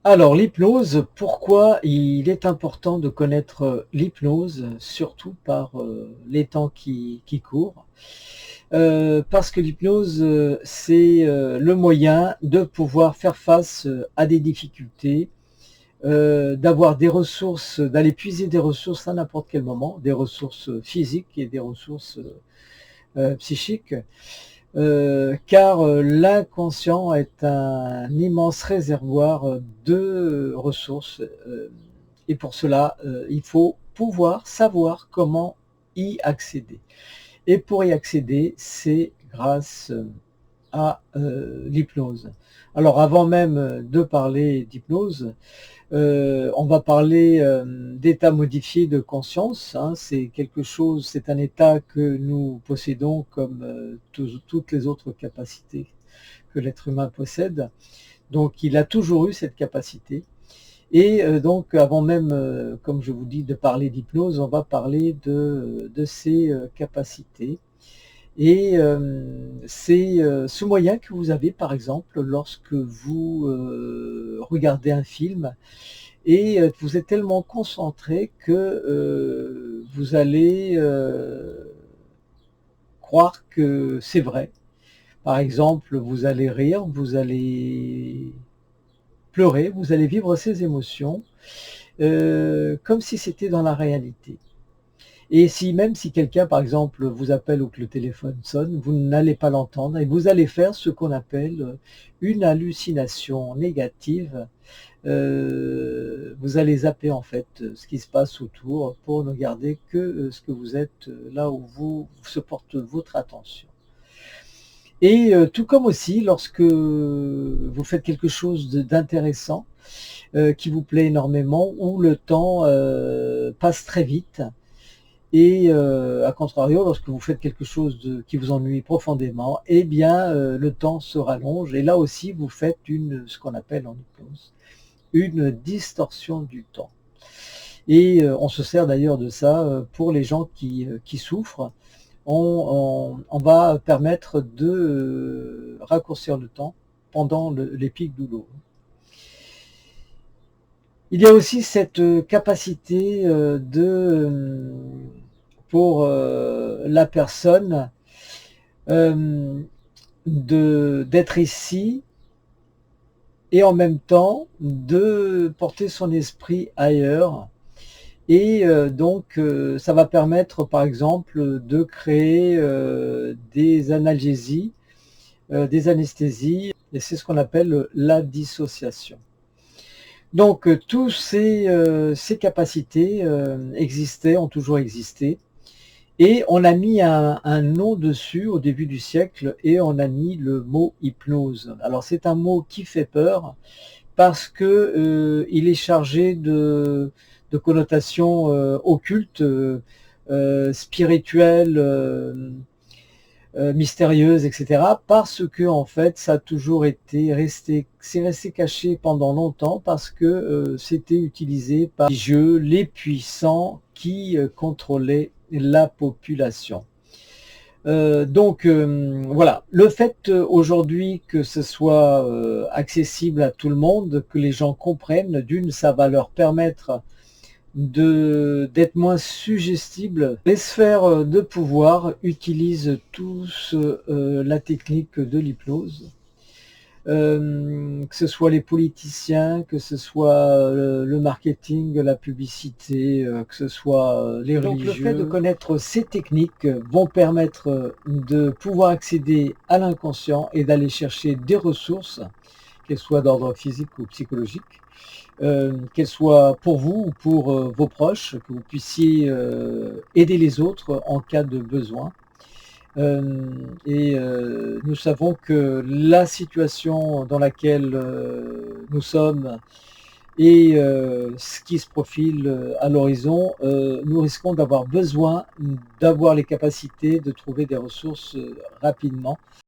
Alors l'hypnose, pourquoi il est important de connaître l'hypnose, surtout par les temps qui courent? Parce que l'hypnose, c'est le moyen de pouvoir faire face à des difficultés, d'avoir des ressources, d'aller puiser des ressources à n'importe quel moment, des ressources physiques et des ressources psychiques. Car l'inconscient est un immense réservoir de ressources, et pour cela, il faut pouvoir savoir comment y accéder. Et pour y accéder, c'est grâce à l'hypnose. Alors avant même de parler d'hypnose, on va parler d'état modifié de conscience, hein. C'est quelque chose, c'est un état que nous possédons comme toutes les autres capacités que l'être humain possède. Donc il a toujours eu cette capacité. Et donc avant même, comme je vous dis, de parler d'hypnose, on va parler de ces capacités. Et c'est ce moyen que vous avez, par exemple, lorsque vous regardez un film et vous êtes tellement concentré que vous allez croire que c'est vrai. Par exemple, vous allez rire, vous allez pleurer, vous allez vivre ces émotions comme si c'était dans la réalité. Et si même si quelqu'un, par exemple, vous appelle ou que le téléphone sonne, vous n'allez pas l'entendre et vous allez faire ce qu'on appelle une hallucination négative. Vous allez zapper en fait ce qui se passe autour pour ne garder que ce que vous êtes, là où vous se porte votre attention. Et tout comme aussi lorsque vous faites quelque chose d'intéressant, qui vous plaît énormément, où le temps passe très vite. Et à contrario, lorsque vous faites quelque chose qui vous ennuie profondément, eh bien, le temps se rallonge et là aussi vous faites ce qu'on appelle en hypnose, une distorsion du temps. Et on se sert d'ailleurs de ça, pour les gens qui souffrent. On va permettre de raccourcir le temps pendant les pics douloureux. Il y a aussi cette capacité pour la personne d'être ici et en même temps de porter son esprit ailleurs. Et donc ça va permettre par exemple de créer des analgésies, des anesthésies, et c'est ce qu'on appelle la dissociation. Donc tous ces capacités existaient, ont toujours existé. Et on a mis un nom dessus au début du siècle et on a mis le mot hypnose. Alors c'est un mot qui fait peur parce que il est chargé de connotations occultes, spirituelles, mystérieuses, etc. Parce que en fait, ça a toujours c'est resté caché pendant longtemps parce que c'était utilisé par les religieux, les puissants qui contrôlaient la population. Voilà, le fait aujourd'hui que ce soit accessible à tout le monde, que les gens comprennent, d'une, ça va leur permettre d'être moins suggestibles. Les sphères de pouvoir utilisent tous la technique de l'hypnose. Que ce soit les politiciens, que ce soit le marketing, la publicité, que ce soit les religieux. Donc le fait de connaître ces techniques vont permettre de pouvoir accéder à l'inconscient et d'aller chercher des ressources, qu'elles soient d'ordre physique ou psychologique, qu'elles soient pour vous ou pour vos proches, que vous puissiez aider les autres en cas de besoin. Nous savons que la situation dans laquelle nous sommes et ce qui se profile à l'horizon, nous risquons d'avoir besoin d'avoir les capacités de trouver des ressources rapidement.